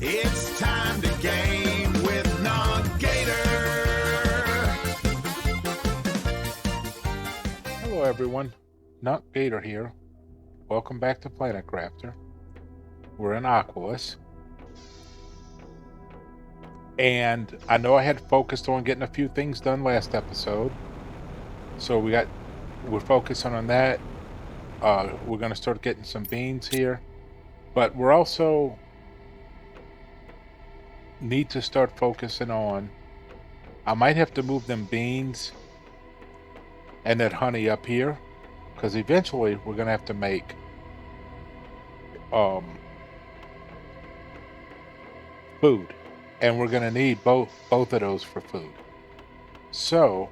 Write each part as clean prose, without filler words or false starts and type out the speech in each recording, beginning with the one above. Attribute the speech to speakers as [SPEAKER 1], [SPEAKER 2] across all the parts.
[SPEAKER 1] It's time to game with Non-Gator.
[SPEAKER 2] Hello everyone, Not Gator here. Welcome back to Planet Crafter. We're in Aqualis. And I know I had focused on getting a few things done last episode. So we're focusing on that. We're gonna start getting some beans here. But we're also need to start focusing on, I might have to move them beans and that honey up here, because eventually we're gonna have to make food, and we're gonna need both of those for food. So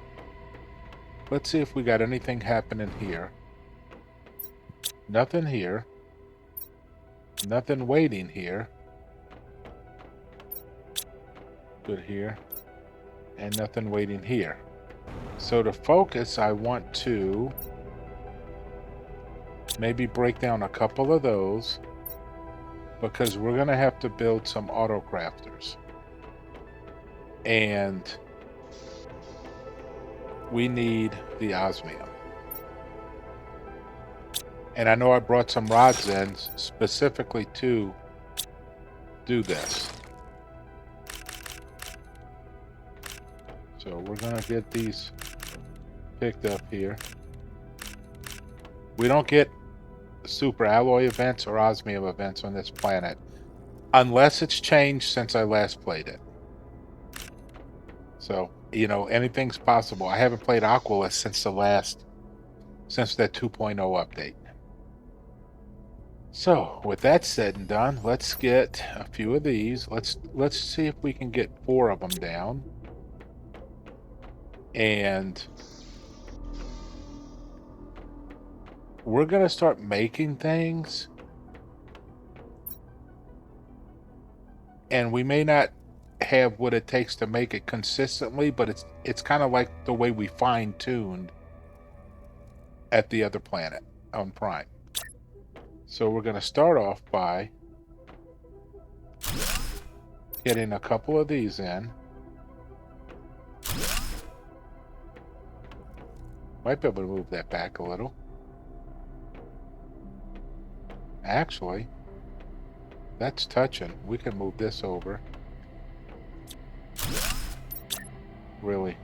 [SPEAKER 2] let's see if we got anything happening here. Nothing here. Nothing waiting here. Good here. And nothing waiting here. So to focus, I want to maybe break down a couple of those, because we're going to have to build some auto crafters. And we need the osmium. And I know I brought some rods in specifically to do this. So we're going to get these picked up here. We don't get super alloy events or osmium events on this planet unless it's changed since I last played it. So, you know, anything's possible. I haven't played Aqualis since that 2.0 update. So, with that said and done, let's get a few of these. Let's see if we can get 4 of them down. And we're going to start making things. And we may not have what it takes to make it consistently, but it's kind of like the way we fine-tuned at the other planet on Prime. So we're going to start off by getting a couple of these in. Might be able to move that back a little. Actually, that's touching. We can move this over. Really.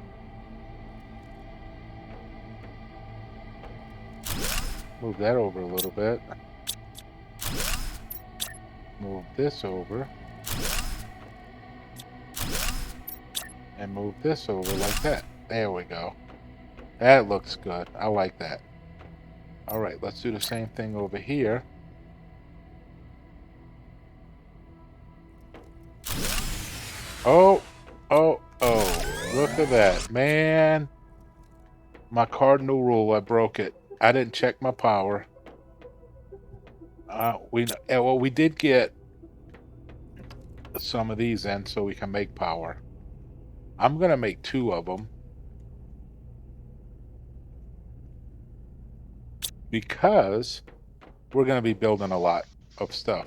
[SPEAKER 2] Move that over a little bit. Move this over. And move this over like that. There we go. That looks good. I like that. Alright, let's do the same thing over here. Oh, look at that, man. My cardinal rule, I broke it. I didn't check my power. We did get some of these in so we can make power. I'm gonna make 2 of them, because we're gonna be building a lot of stuff.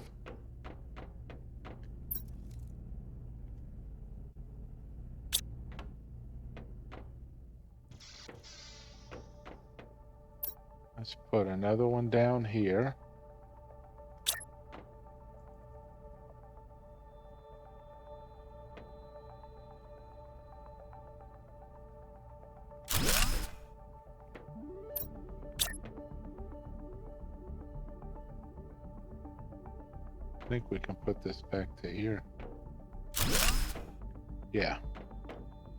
[SPEAKER 2] Let's put another one down here. I think we can put this back to here. Yeah.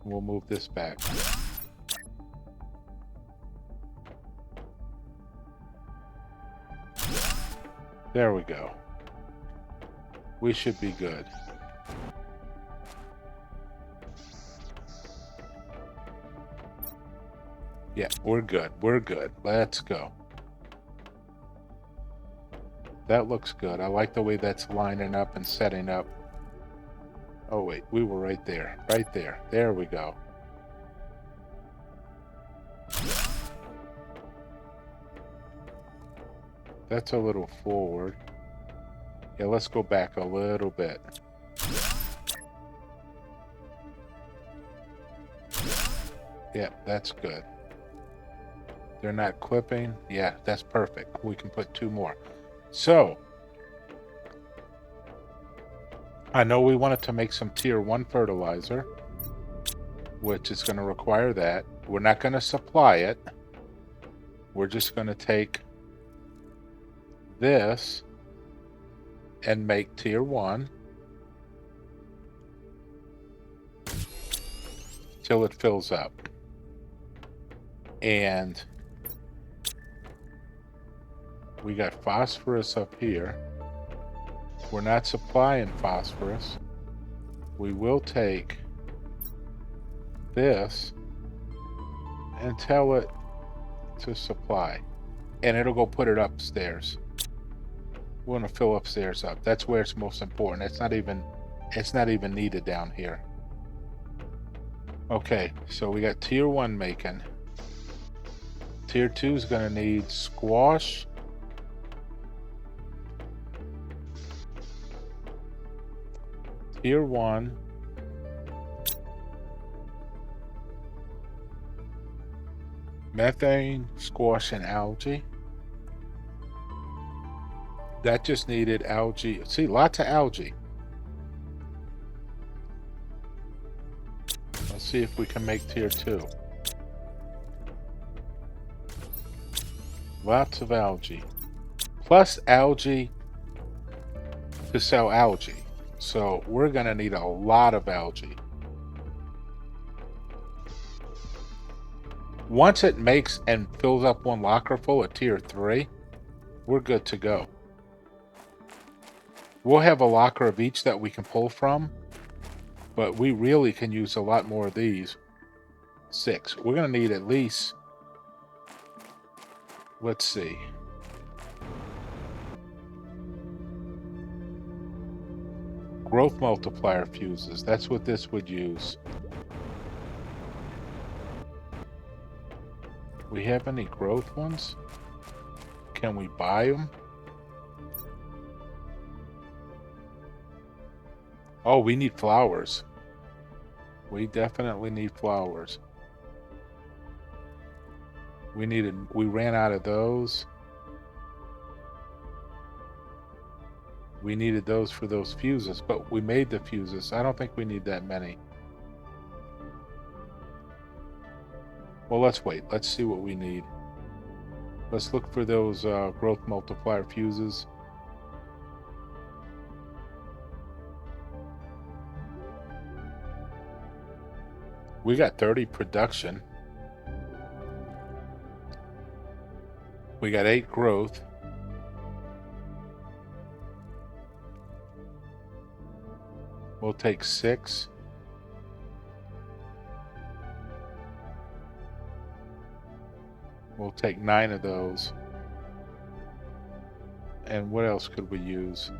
[SPEAKER 2] We'll move this back. There we go. We should be good. Yeah, we're good. We're good. Let's go. That looks good. I like the way that's lining up and setting up. Oh, wait. We were right there. Right there. There we go. That's a little forward. Yeah, let's go back a little bit. Yeah, that's good. They're not clipping. Yeah, that's perfect. We can put 2 more. So, I know we wanted to make some tier 1 fertilizer, which is going to require that. We're not going to supply it. We're just going to take this and make tier 1 till it fills up. And we got phosphorus up here. We're not supplying phosphorus. We will take this and tell it to supply, and it'll go put it upstairs. We want to fill upstairs up. That's where it's most important. It's not even needed down here. Okay, so we got tier 1 making. Tier 2 is going to need squash, tier 1, methane, squash, and algae. That just needed algae. See, lots of algae. Let's see if we can make tier 2. Lots of algae. Plus algae to sell algae. So we're going to need a lot of algae. Once it makes and fills up 1 locker full at tier 3, we're good to go. We'll have a locker of each that we can pull from, but we really can use a lot more of these. 6. We're going to need at least, let's see. Growth multiplier fuses. That's what this would use. We have any growth ones? Can we buy them? Oh, we need flowers. We definitely need flowers. We ran out of those. We needed those for those fuses, but we made the fuses. I don't think we need that many. Well, let's wait. Let's see what we need. Let's look for those growth multiplier fuses. We got 30 production. We got 8 growth. We'll take 6. We'll take 9 of those. And what else could we use?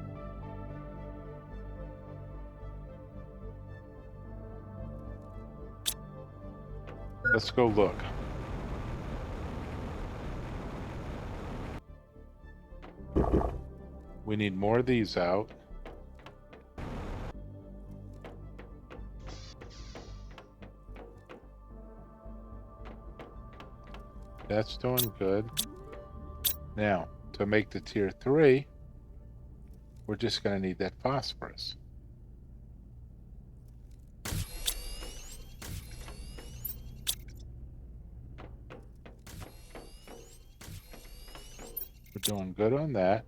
[SPEAKER 2] Let's go look. We need more of these out. That's doing good. Now, to make the tier 3, we're just going to need that phosphorus. We're doing good on that.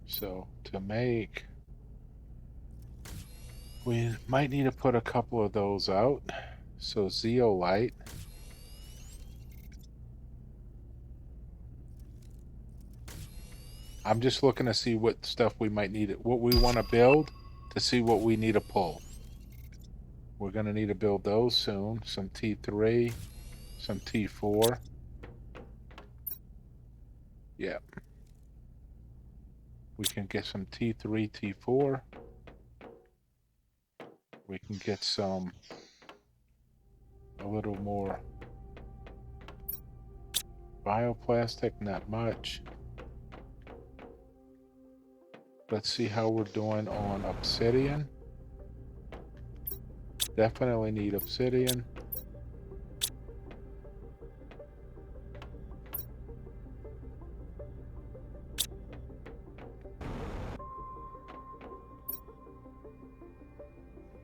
[SPEAKER 2] So, to make, we might need to put a couple of those out. So, zeolite. I'm just looking to see what stuff we might need, what we want to build, to see what we need to pull. We're going to need to build those soon. Some T3, some T4. Yeah. We can get some T3, T4. We can get some, a little more bioplastic, not much. Let's see how we're doing on obsidian. Definitely need obsidian.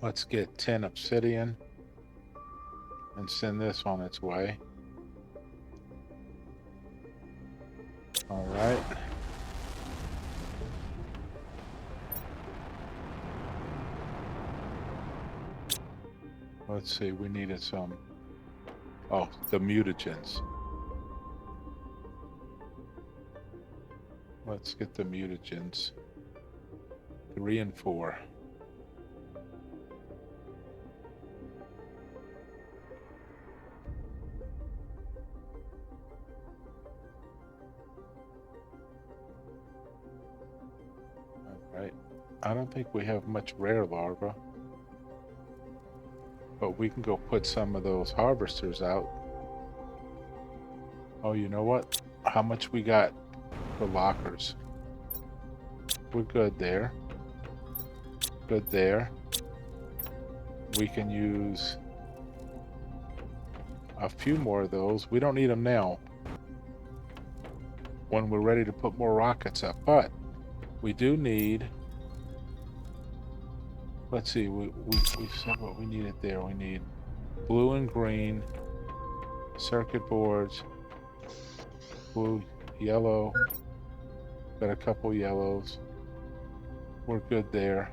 [SPEAKER 2] Let's get 10 obsidian and send this on its way. All right. Let's see, we needed some, oh, the mutagens. Let's get the mutagens. 3 and 4. All right. I don't think we have much rare larva, but we can go put some of those harvesters out. Oh, you know what? How much we got for lockers? We're good there. Good there. We can use a few more of those. We don't need them now when we're ready to put more rockets up, but we do need, let's see, we said what we needed there. We need blue and green circuit boards, blue, yellow, got a couple yellows. We're good there.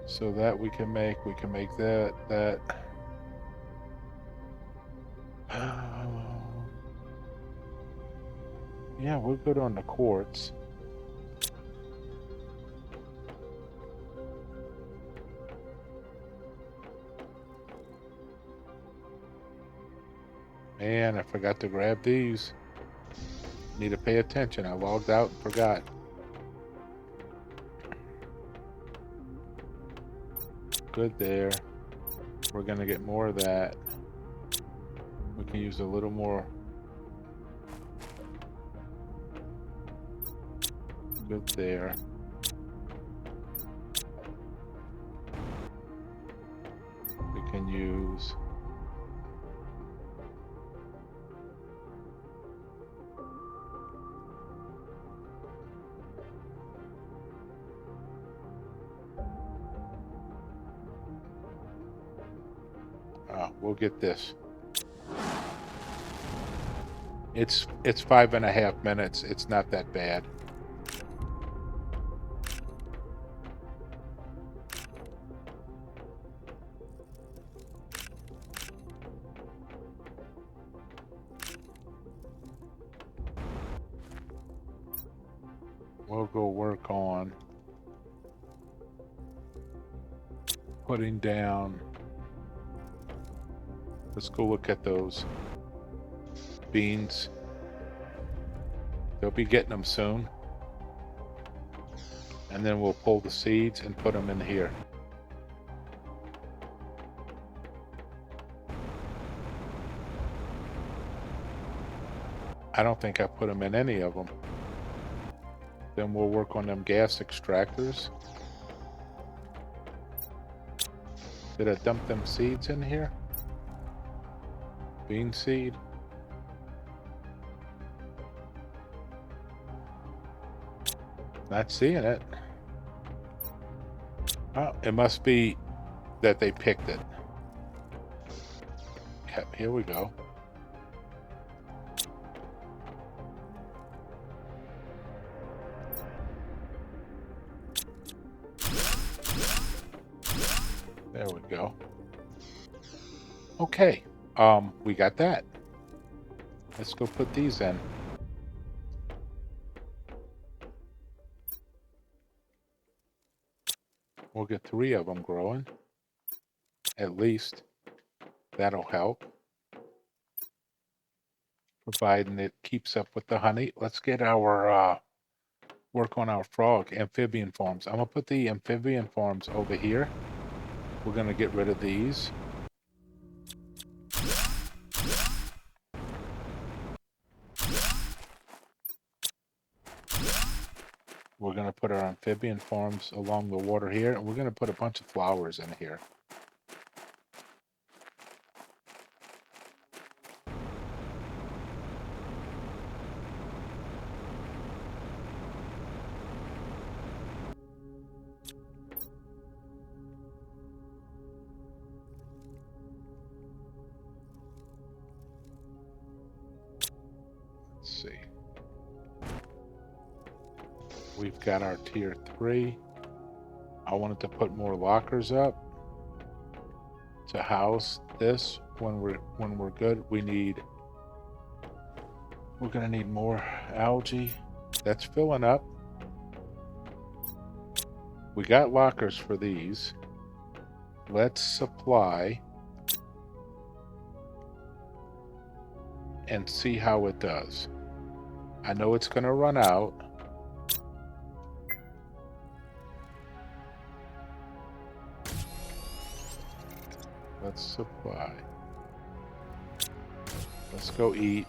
[SPEAKER 2] So that we can make that. Yeah, we're good on the quartz. Man, I forgot to grab these. Need to pay attention. I logged out and forgot. Good there. We're gonna get more of that. We can use a little more. Good there. We can use we'll get this. It's 5.5 minutes. It's not that bad. We'll go work on putting down. Let's go look at those beans. They'll be getting them soon. And then we'll pull the seeds and put them in here. I don't think I put them in any of them. Then we'll work on them gas extractors. Did I dump them seeds in here? Bean seed. Not seeing it. Oh, it must be that they picked it. Okay, here we go. There we go. Okay, we got that. Let's go put these in. We'll get 3 of them growing, at least. That'll help, providing it keeps up with the honey. Let's get our work on our frog amphibian farms. I'm gonna put the amphibian farms over here. We're gonna get rid of these. We're going to put our amphibian farms along the water here, and we're going to put a bunch of flowers in here. Let's see. We've got our tier 3. I wanted to put more lockers up to house this when we're good. We're gonna need more algae. That's filling up. We got lockers for these. Let's supply and see how it does. I know it's gonna run out. Let's supply. Let's go eat.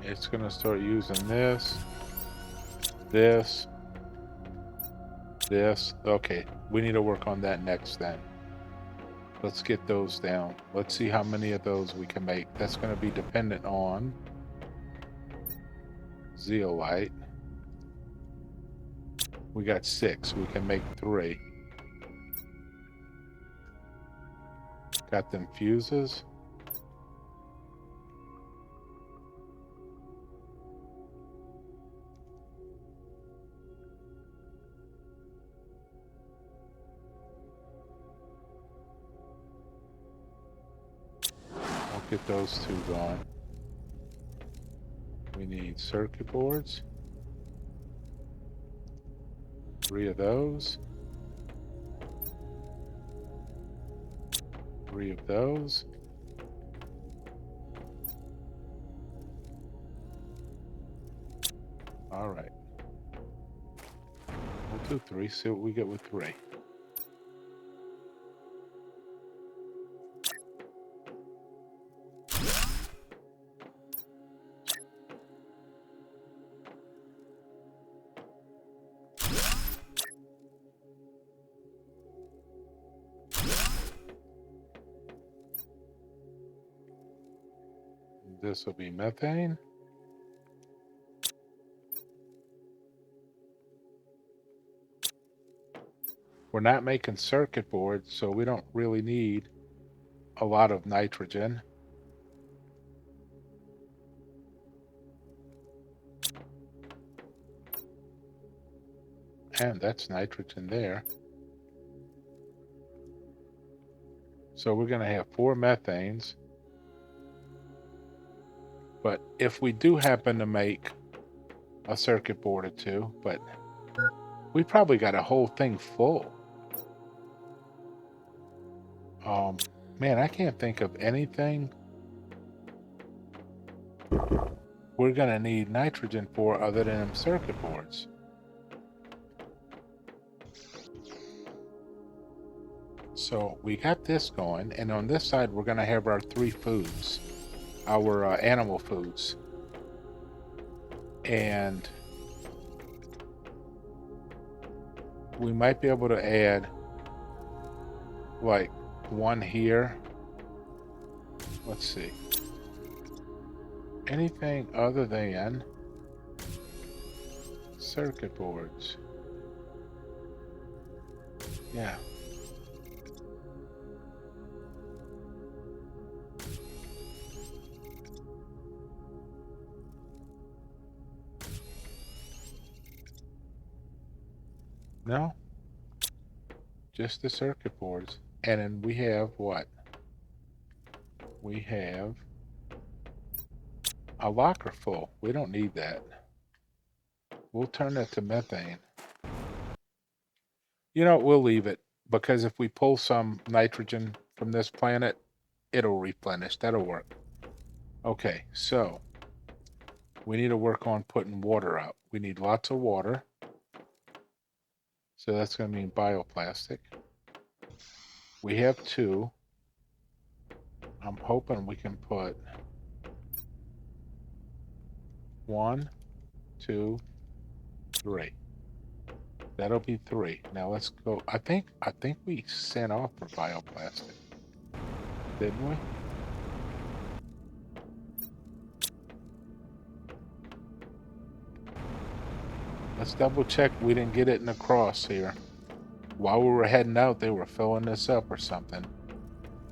[SPEAKER 2] It's gonna start using this. This. Okay, we need to work on that next then. Let's get those down. Let's see how many of those we can make. That's going to be dependent on zeolite. We got 6. We can make 3. Got them fuses. Get those 2 gone. We need circuit boards. 3 of those. 3 of those. All right. We'll do 3. See what we get with 3. This will be methane. We're not making circuit boards, so we don't really need a lot of nitrogen. And that's nitrogen there. So we're going to have 4 methanes. But if we do happen to make a circuit board or 2, but we probably got a whole thing full. Man, I can't think of anything we're going to need nitrogen for other than circuit boards. So we got this going, and on this side we're going to have our 3 foods, our animal foods. And we might be able to add like 1 here. Let's see. Anything other than circuit boards. Yeah. No, just the circuit boards. And then we have what? We have a locker full. We don't need that. We'll turn that to methane. You know, we'll leave it, because if we pull some nitrogen from this planet, it'll replenish. That'll work. Okay, so we need to work on putting water out. We need lots of water. So that's going to mean bioplastic. We have 2. I'm hoping we can put 1, 2, 3. That'll be 3. Now let's go. I think we sent off for bioplastic, didn't we? Let's double check we didn't get it in the cross here. While we were heading out, they were filling this up or something.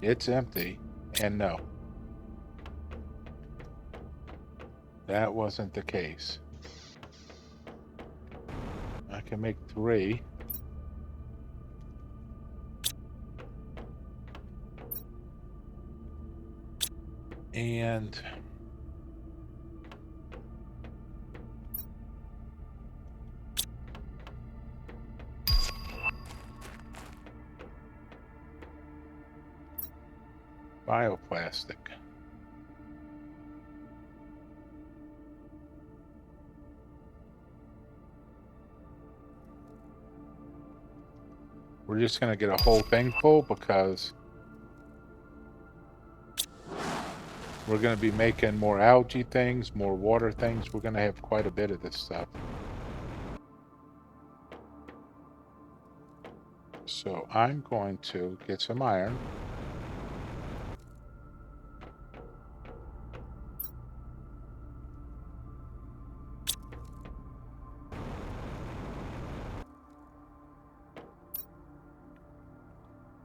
[SPEAKER 2] It's empty, and no. That wasn't the case. I can make 3. And bioplastic. We're just going to get a whole thing full because we're going to be making more algae things, more water things. We're going to have quite a bit of this stuff. So I'm going to get some iron.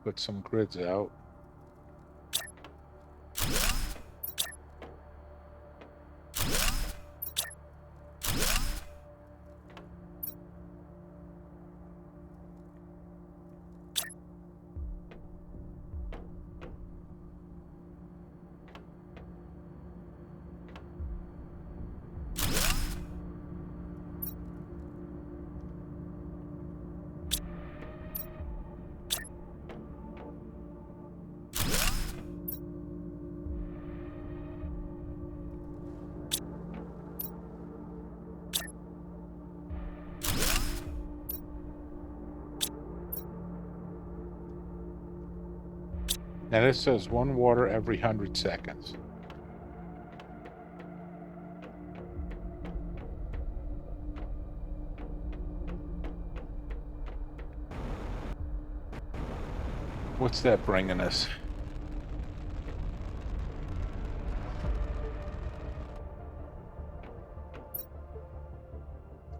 [SPEAKER 2] Put some grids out. Now this says 1 water every 100 seconds. What's that bringing us?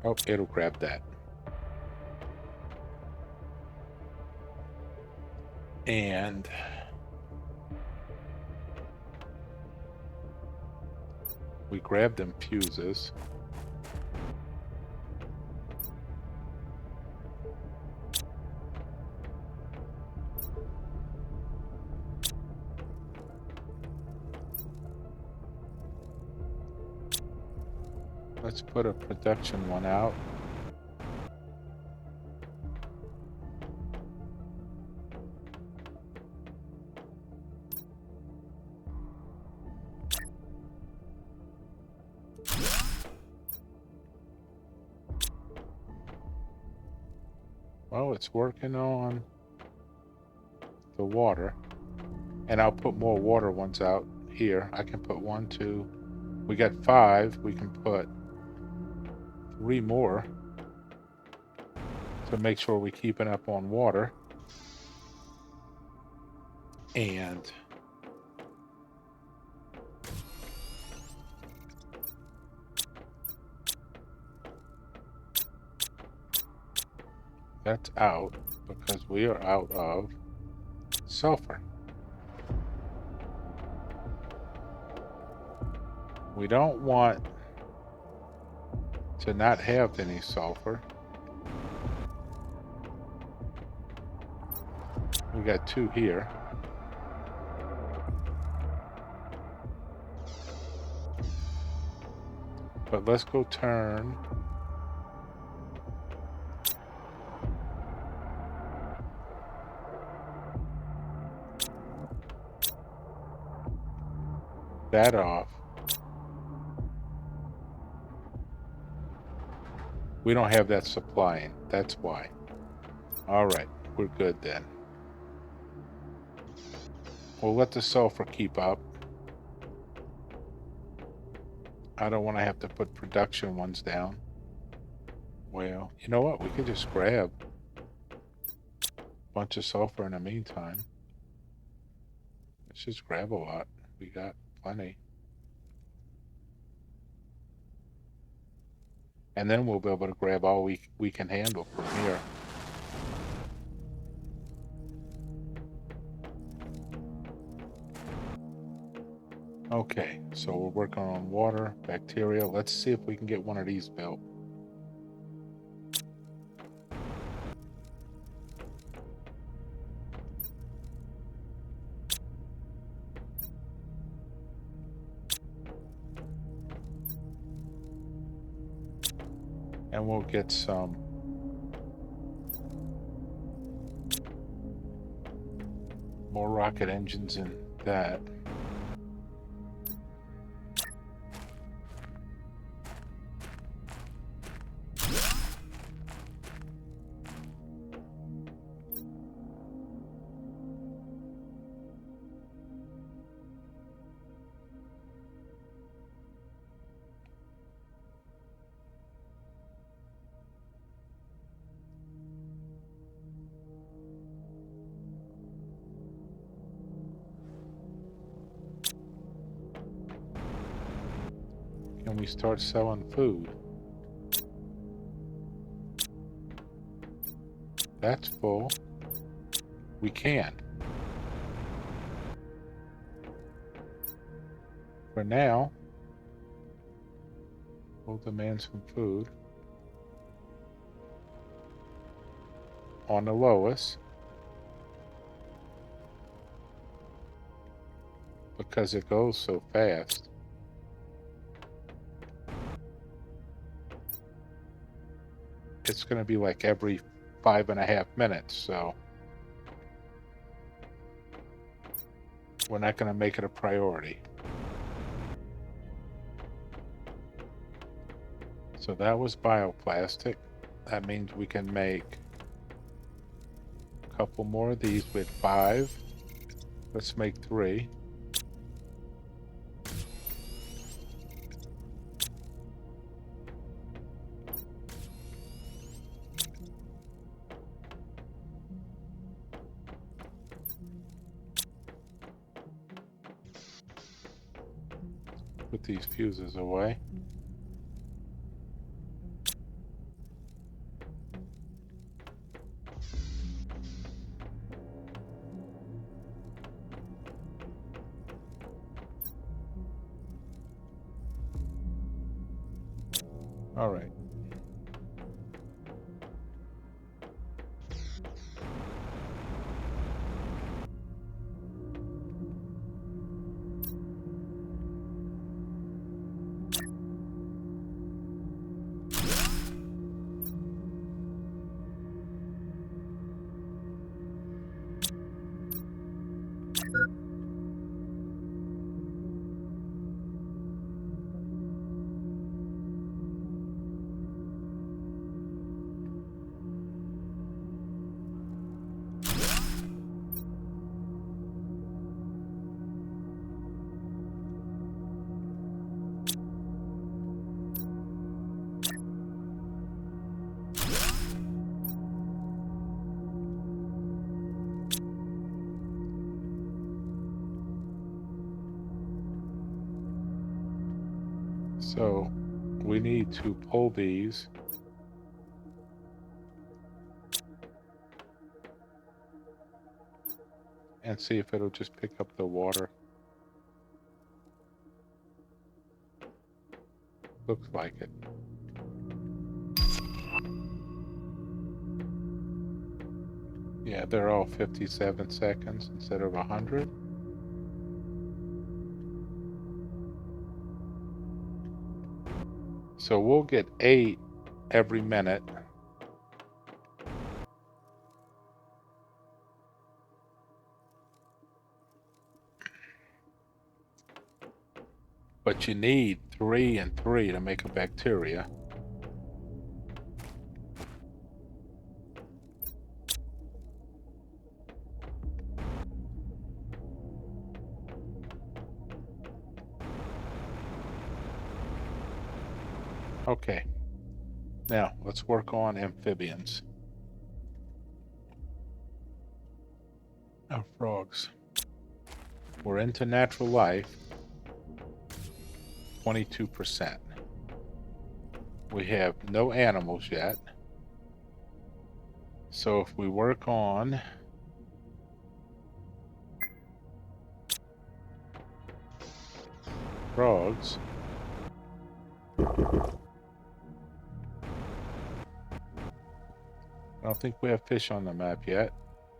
[SPEAKER 2] Oh, it'll grab that. And we grab them fuses. Let's put a production one out. Well, it's working on the water. And I'll put more water ones out here. I can put 1, 2. We got 5. We can put 3 more to make sure we're keeping up on water. And that's out because we are out of sulfur. We don't want to not have any sulfur. We got 2 here. But let's go turn that off. We don't have that supplying. That's why. All right, we're good then. We'll let the sulfur keep up. I don't want to have to put production ones down. Well, you know what? We could just grab a bunch of sulfur in the meantime. Let's just grab a lot. We got plenty. And then we'll be able to grab all we can handle from here. Okay, so we're working on water, bacteria. Let's see if we can get one of these built. And we'll get some more rocket engines in that. Can we start selling food? That's full. We can. For now, we'll demand some food on the lowest because it goes so fast. It's going to be like every 5.5 minutes, so we're not going to make it a priority. So that was bioplastic. That means we can make a couple more of these with 5. Let's make 3. Put these fuses away. All right. So we need to pull these and see if it'll just pick up the water. Looks like it. Yeah, they're all 57 seconds instead of 100. So we'll get 8 every minute. But you need 3 and 3 to make a bacteria. Okay. Now, let's work on amphibians. Now, frogs. We're into natural life. 22%. We have no animals yet. So if we work on frogs, I don't think we have fish on the map yet.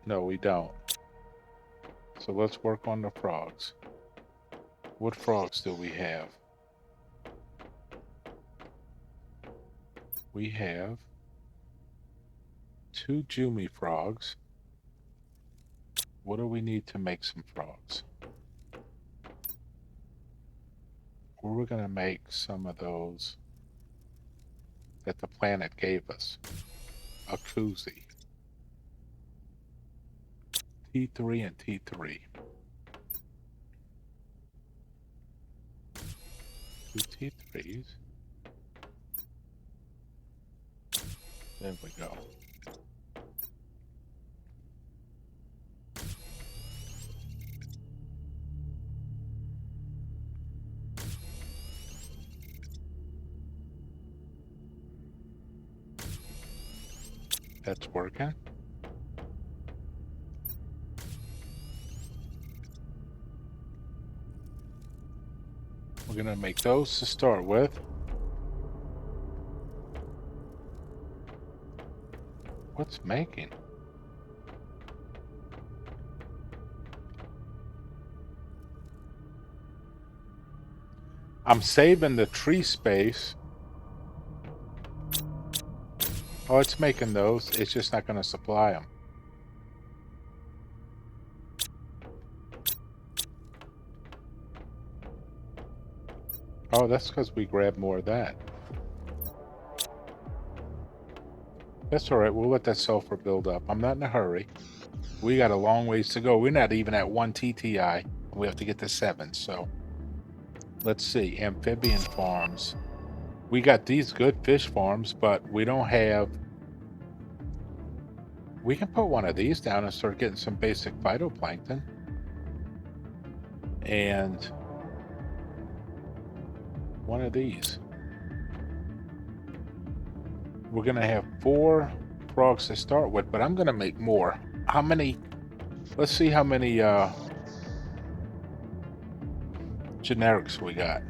[SPEAKER 2] No, we don't. So let's work on the frogs. What frogs do we have? We have 2 Jumi frogs. What do we need to make some frogs? We're going to make some of those that the planet gave us. A koozie. T3 and T3. 2 T3s. There we go. That's working. We're going to make those to start with. What's making? I'm saving the tree space. Oh, it's making those. It's just not going to supply them. Oh, that's because we grabbed more of that. That's all right. We'll let that sulfur build up. I'm not in a hurry. We got a long ways to go. We're not even at 1 TTI. We have to get to 7. So let's see. Amphibian farms. We got these good fish farms, but we don't have... We can put one of these down and start getting some basic phytoplankton. And one of these. We're going to have 4 frogs to start with, but I'm going to make more. How many? Let's see how many generics we got.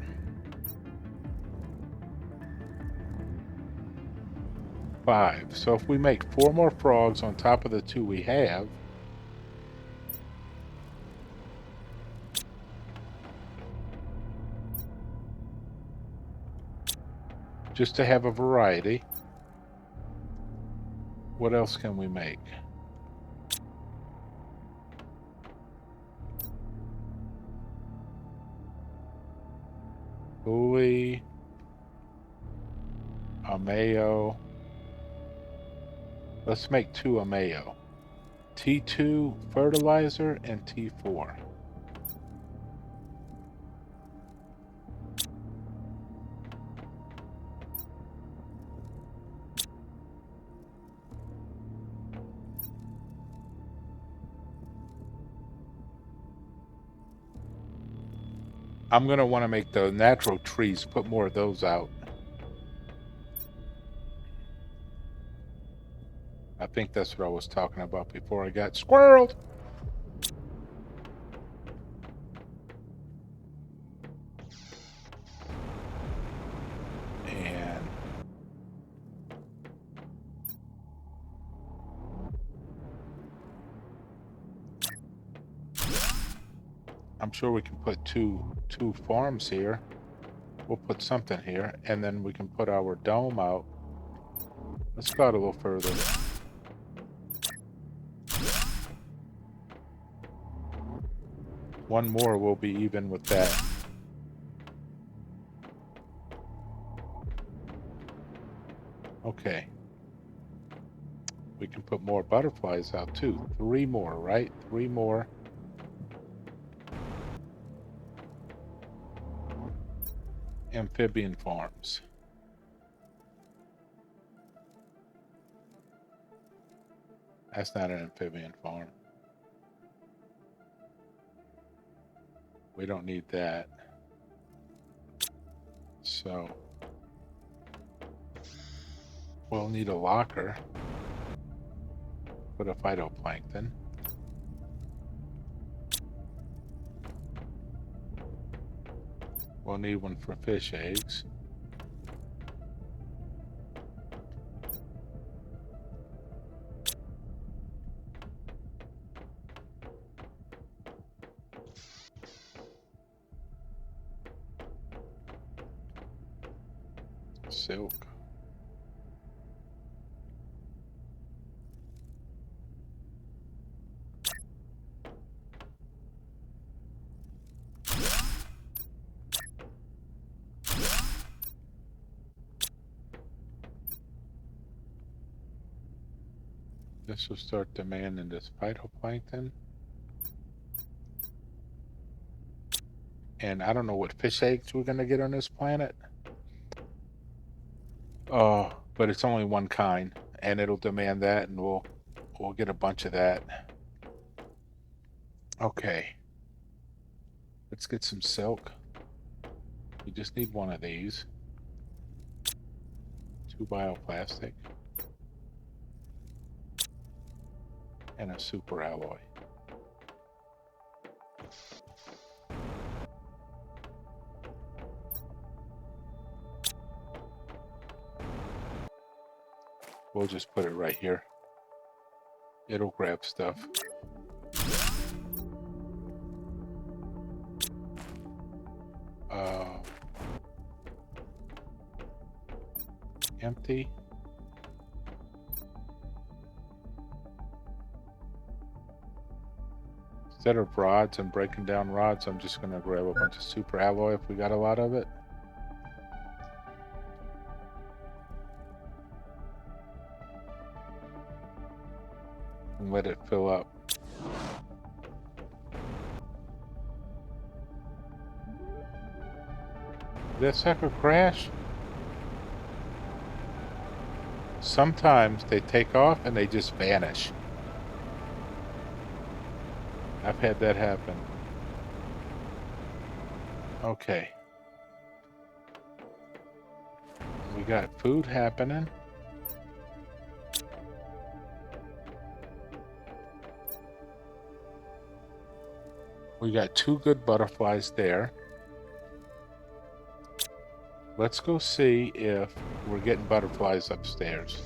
[SPEAKER 2] 5. So if we make 4 more frogs on top of the 2 we have, just to have a variety. What else can we make? Bully, Ameo. Let's make 2 Ameo. T2 fertilizer and T4. I'm going to want to make the natural trees, put more of those out. I think that's what I was talking about before I got squirreled. And I'm sure we can put two farms here. We'll put something here, and then we can put our dome out. Let's go out a little further. One more will be even with that. Okay. We can put more butterflies out too. 3 more, right? 3 more. Amphibian farms. That's not an amphibian farm. We don't need that. So we'll need a locker for the phytoplankton. We'll need one for fish eggs. Silk. This will start demanding this phytoplankton. And I don't know what fish eggs we're going to get on this planet. Oh, but it's only one kind, and it'll demand that, and we'll get a bunch of that. Okay. Let's get some silk. We just need one of these. 2 bioplastic. And a super alloy. We'll just put it right here. It'll grab stuff. Empty. Instead of rods and breaking down rods, I'm just going to grab a bunch of super alloy if we got a lot of it. And let it fill up. Did that sucker crash? Sometimes they take off and they just vanish. I've had that happen. Okay. We got food happening. We got 2 good butterflies there. Let's go see if we're getting butterflies upstairs.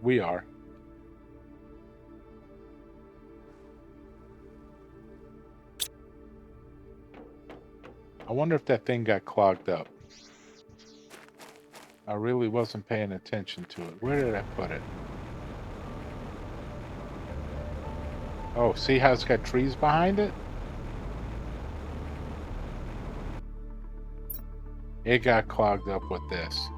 [SPEAKER 2] We are. I wonder if that thing got clogged up. I really wasn't paying attention to it. Where did I put it? Oh, see how it's got trees behind it? It got clogged up with this.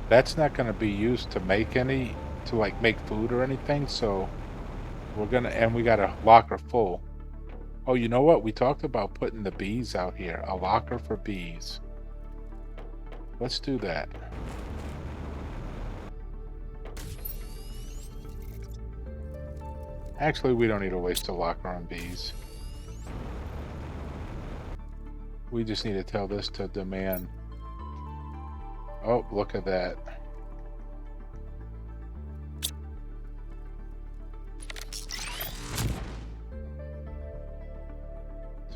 [SPEAKER 2] That's not going to be used to make any, to like make food or anything, so we're gonna, and we got a locker full. Oh, you know what? We talked about putting the bees out here. A locker for bees. Let's do that. Actually, we don't need to waste a locker on bees. We just need to tell this to demand. Oh, look at that.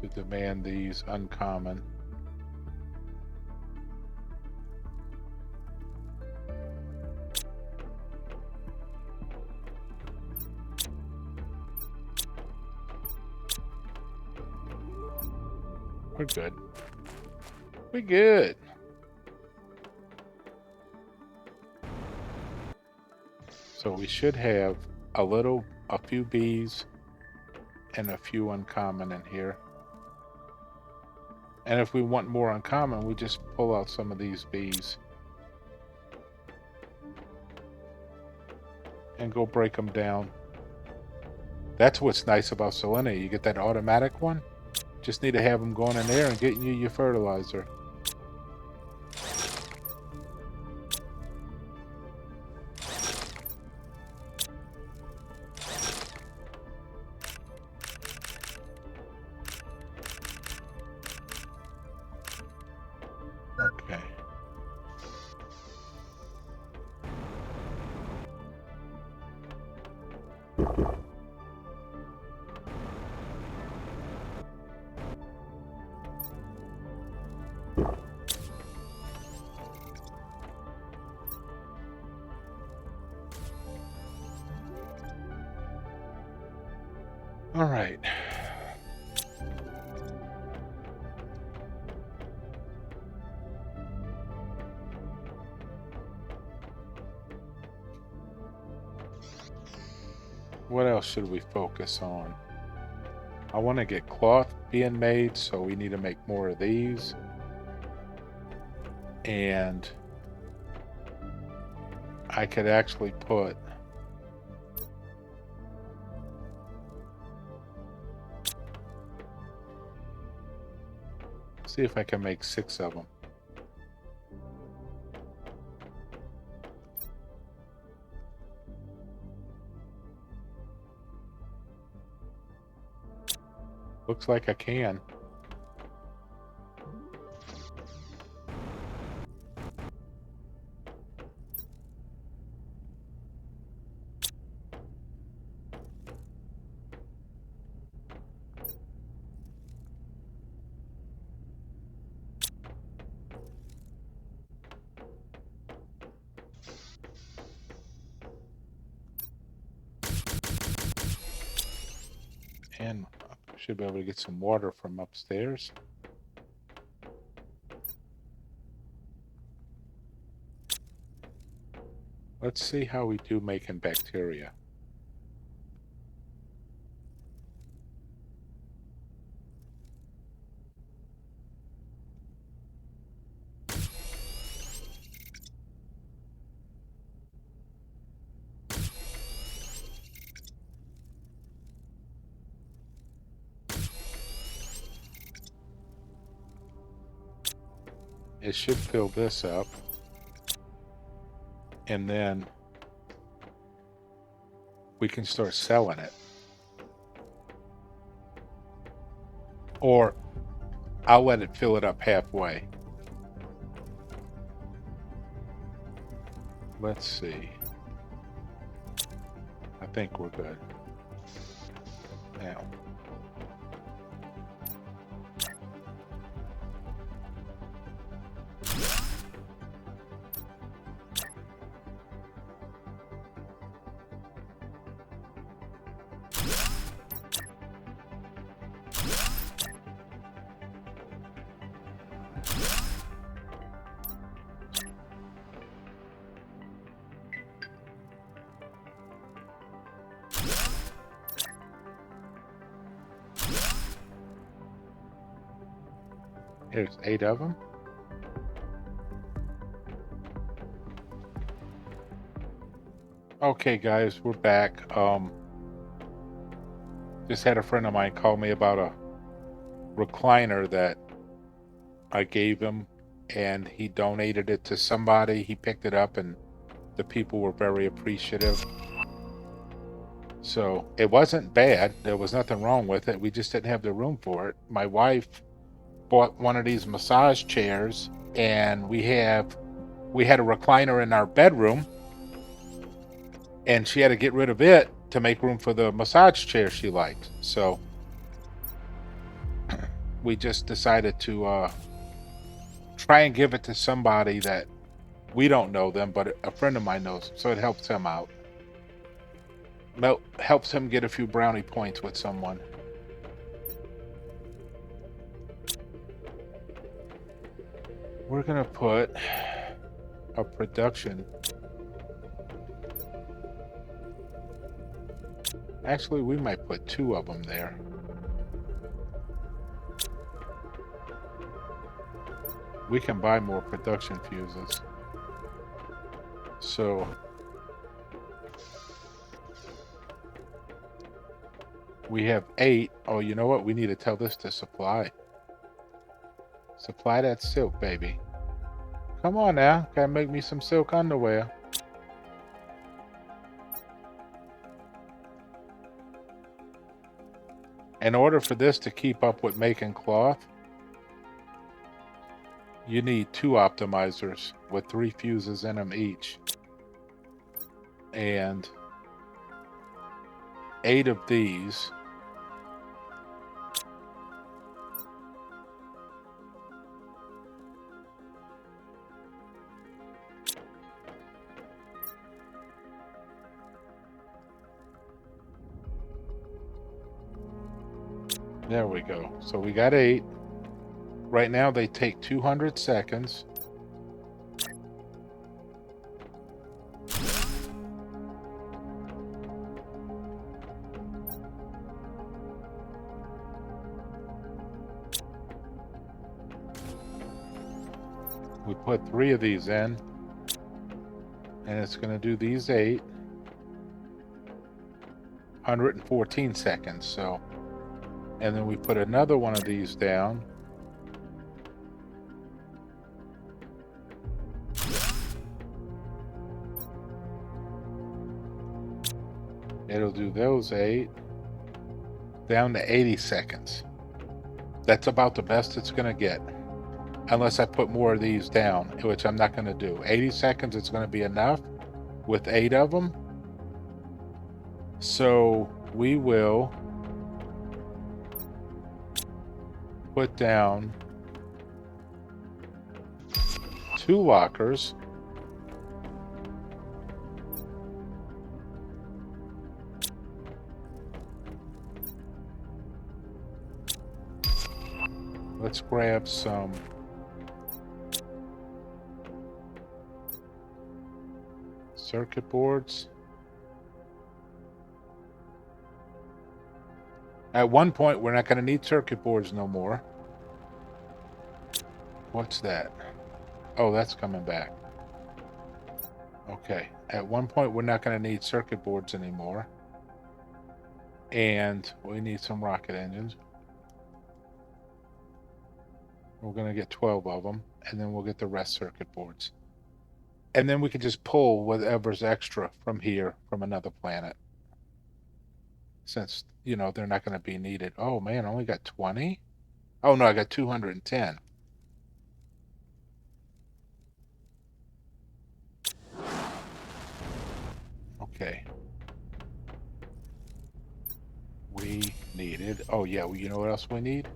[SPEAKER 2] To demand these uncommon. We're good. We're good. So we should have a little a few bees and a few uncommon in here. And if we want more uncommon, we just pull out some of these bees and go break them down. That's what's nice about Selenia. You get that automatic one. Just need to have them going in there and getting you your fertilizer. Okay. All right. What else should we focus on? I want to get cloth being made, so we need to make more of these. And I could actually put see if I can make 6 of them. Looks like I can. And I should be able to get some water from upstairs. Let's see how we do making bacteria. It should fill this up. And then we can start selling it. Or I'll let it fill it up halfway. Let's see. I think we're good. Now. Here's 8 of them. Okay, guys, we're back. Just had a friend of mine call me about a recliner that I gave him, and he donated it to somebody. He picked it up, and the people were very appreciative. So it wasn't bad. There was nothing wrong with it. We just didn't have the room for it. My wife bought one of these massage chairs, and we had a recliner in our bedroom, and she had to get rid of it to make room for the massage chair she liked. So we just decided to try and give it to somebody that we don't know them, but a friend of mine knows, so it helps him out. Helps him get a few brownie points with someone. We're gonna put a production Actually, we might put 2 of them there. We can buy more production fuses. So we have 8. Oh, you know what? We need to tell this to supply. Supply that silk, baby. Come on now. Gotta make me some silk underwear. In order for this to keep up with making cloth, you need 2 optimizers with 3 fuses in them each. And 8 of these. There we go. So we got 8. Right now they take 200 seconds. We put 3 of these in, and it's going to do these 8. 114 seconds. So, and then we put another one of these down. It'll do those 8 down to 80 seconds. That's about the best it's going to get. Unless I put more of these down, which I'm not going to do. 80 seconds is going to be enough with 8 of them. So we will put down 2 lockers. Let's grab some circuit boards. At one point, we're not going to need circuit boards no more. What's that? Oh, that's coming back. Okay. At one point, we're not going to need circuit boards anymore. And we need some rocket engines. We're going to get 12 of them, and then we'll get the rest circuit boards. And then we can just pull whatever's extra from here, from another planet. Since, you know, they're not going to be needed. Oh, man, I only got 20? Oh, no, I got 210. Okay. We needed... Oh, yeah, well, you know what else we need?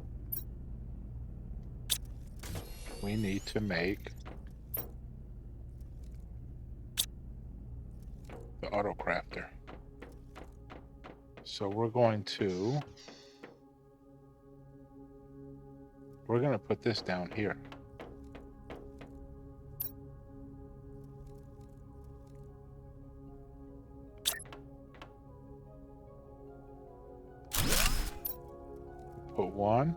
[SPEAKER 2] We need to make the auto crafter. So we're going to put this down here. Put 1.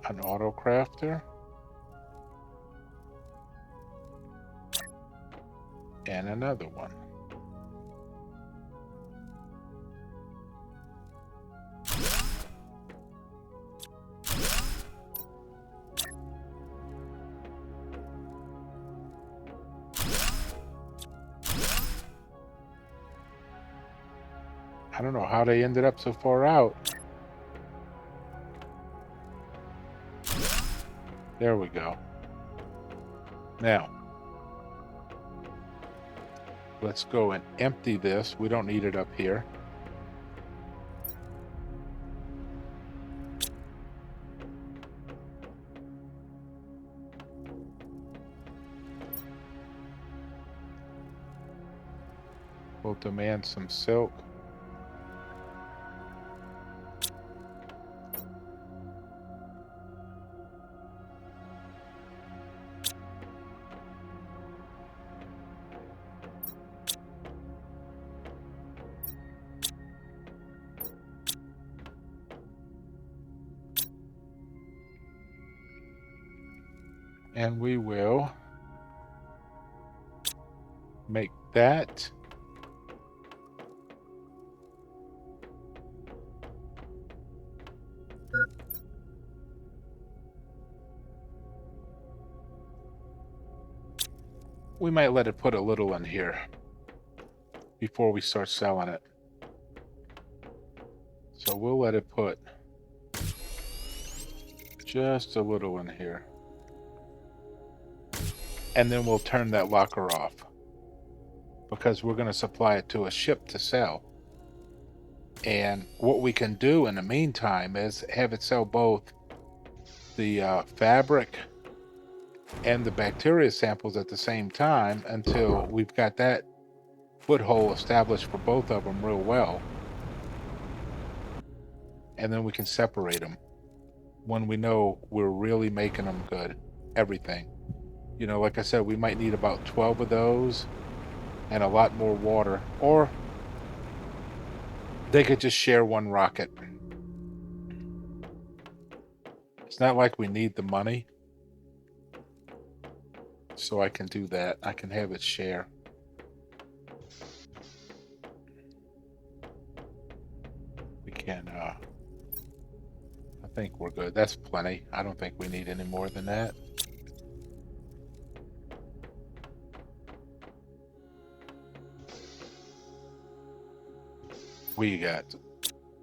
[SPEAKER 2] An auto crafter. And another one. I don't know how they ended up so far out. There we go. Now, let's go and empty this. We don't need it up here. We'll demand some silk. And we will make that. We might let it put a little in here before we start selling it. So we'll let it put just a little in here. And then we'll turn that locker off, because we're going to supply it to a ship to sell. And what we can do in the meantime is have it sell both the fabric and the bacteria samples at the same time until we've got that foothold established for both of them real well. And then we can separate them when we know we're really making them good. Everything. You know, like I said, we might need about 12 of those and a lot more water. Or they could just share one rocket. It's not like we need the money. So I can do that. I can have it share. We can, I think we're good. That's plenty. I don't think we need any more than that. We got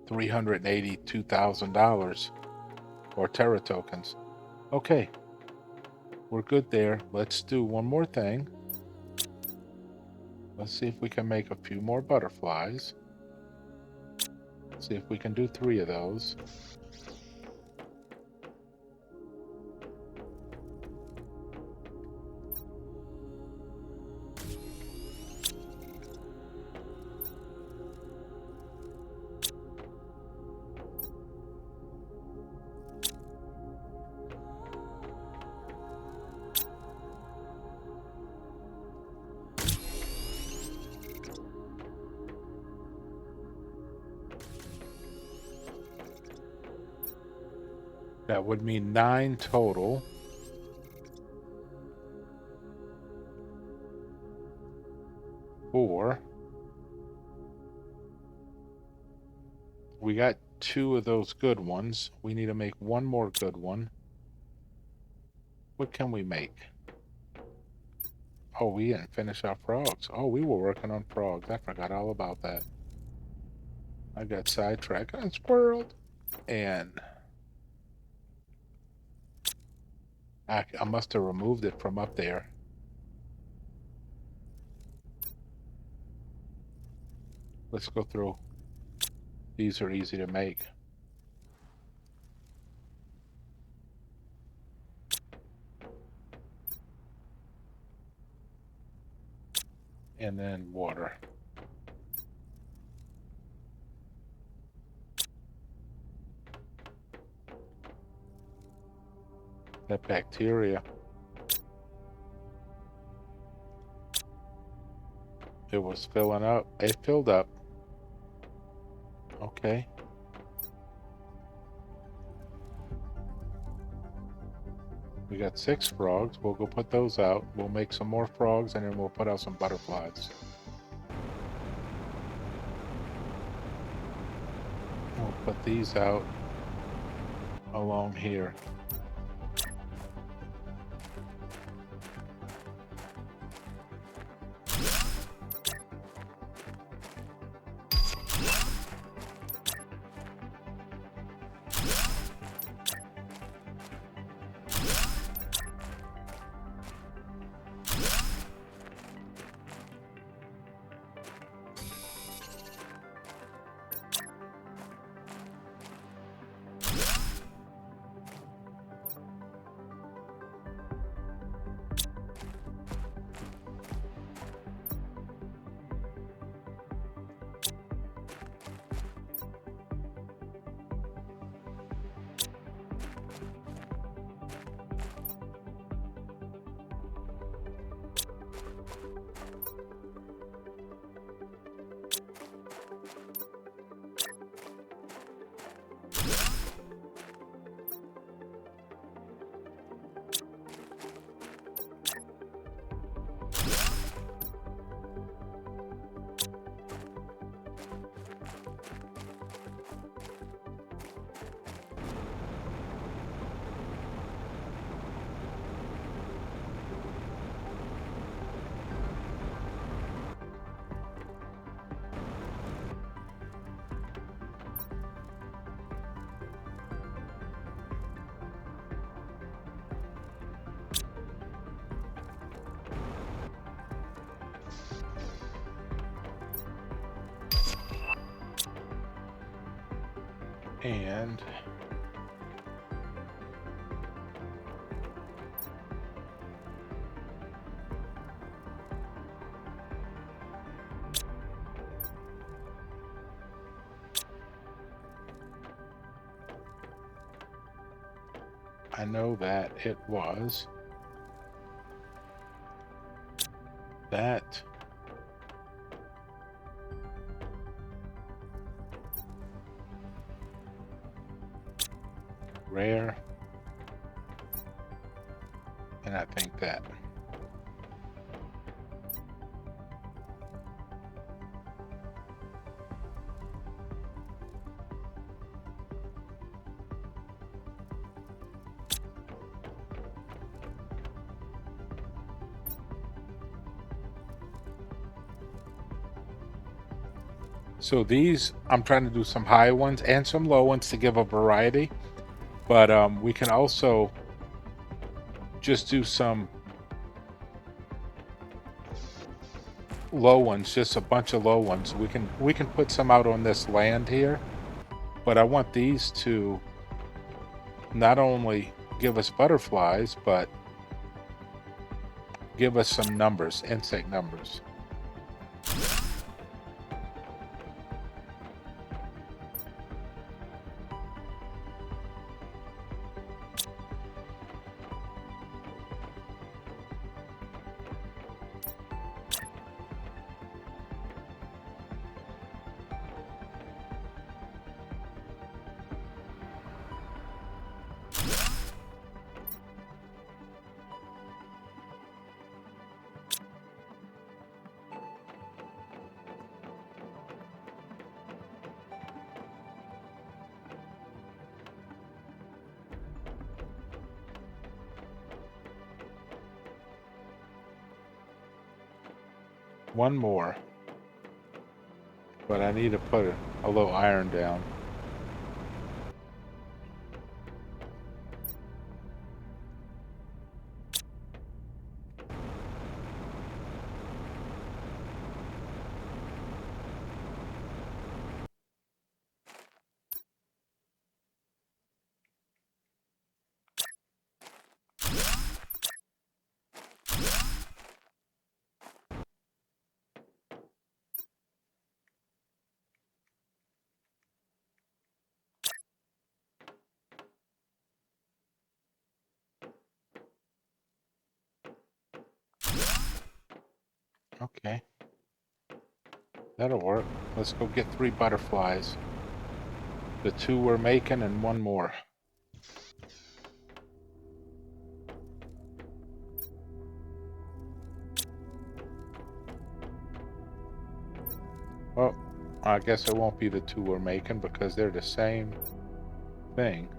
[SPEAKER 2] $382,000 or Terra tokens. Okay. We're good there. Let's do one more thing. Let's see if we can make a few more butterflies. See if we can do 3 of those. That would mean 9 total. Four. We got 2 of those good ones. We need to make one more good one. What can we make? Oh, we didn't finish our frogs. Oh, we were working on frogs. I forgot all about that. I got sidetracked and squirreled. And I must have removed it from up there. Let's go through. These are easy to make. And then water. That bacteria. It was filling up. It filled up. Okay. We got 6 frogs. We'll go put those out. We'll make some more frogs and then we'll put out some butterflies. We'll put these out along here. And I know that it was that rare, and I think that. So these, I'm trying to do some high ones and some low ones to give a variety, but we can also just do some low ones, just a bunch of low ones. We can put some out on this land here, but I want these to not only give us butterflies, but give us some numbers, insect numbers. One more, but I need to put a little iron down. Okay, that'll work. Let's go get 3 butterflies. The 2 we're making and 1 more. Well, I guess it won't be the 2 we're making because they're the same thing.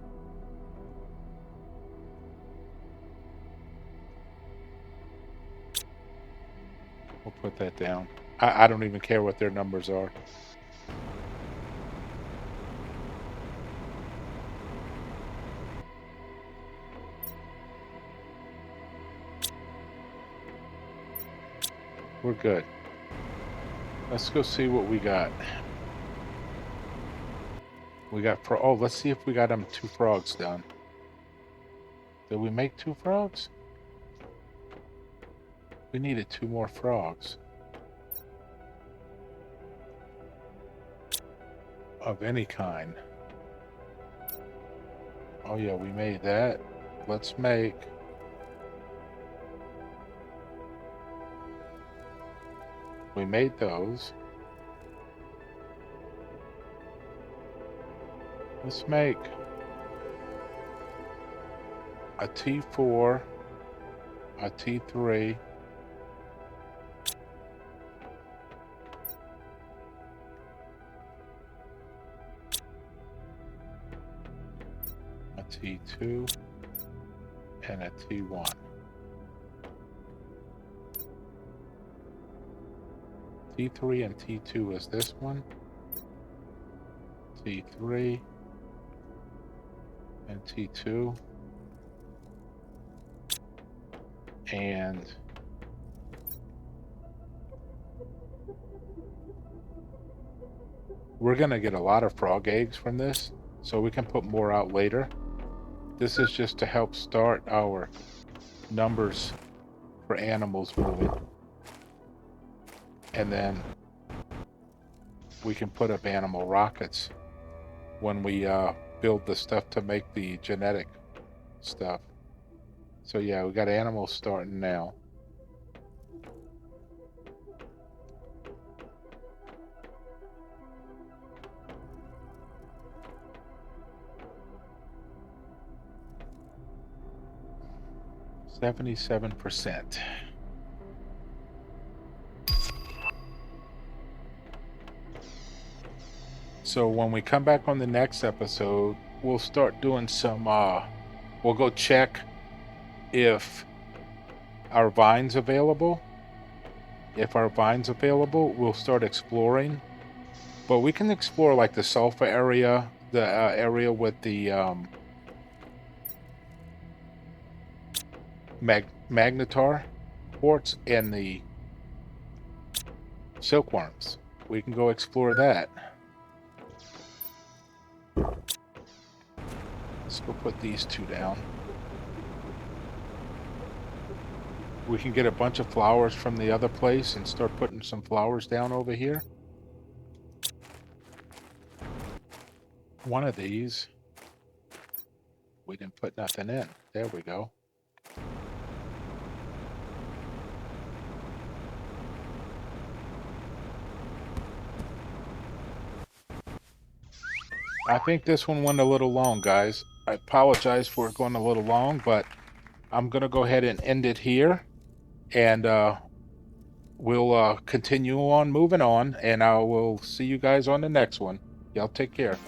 [SPEAKER 2] We'll put that down. I don't even care what their numbers are. We're good. Let's go see what we got. We got oh, let's see if we got them 2 frogs done. Did we make 2 frogs? We needed 2 more frogs. Of any kind. Oh yeah, we made that. Let's make... We made those. Let's make a T4, a T3, a T2, and a T1. T3 and T2 is this one. T3 and T2. And we're gonna get a lot of frog eggs from this. so we can put more out later. This is just to help start our numbers for animals moving. And then we can put up animal rockets when we build the stuff to make the genetic stuff. So yeah, we got animals starting now. %. So when we come back on the next episode, we'll start doing some we'll go check if our vine's available. If our vine's available, we'll start exploring. But we can explore like the sulfur area, the area with the magnetar quartz and the silkworms. We can go explore that. Let's go put these two down. We can get a bunch of flowers from the other place and start putting some flowers down over here. One of these. We didn't put nothing in. There we go. I think this one went a little long, guys. I apologize for it going a little long, but I'm going to go ahead and end it here. And we'll continue on moving on. And I will see you guys on the next one. Y'all take care.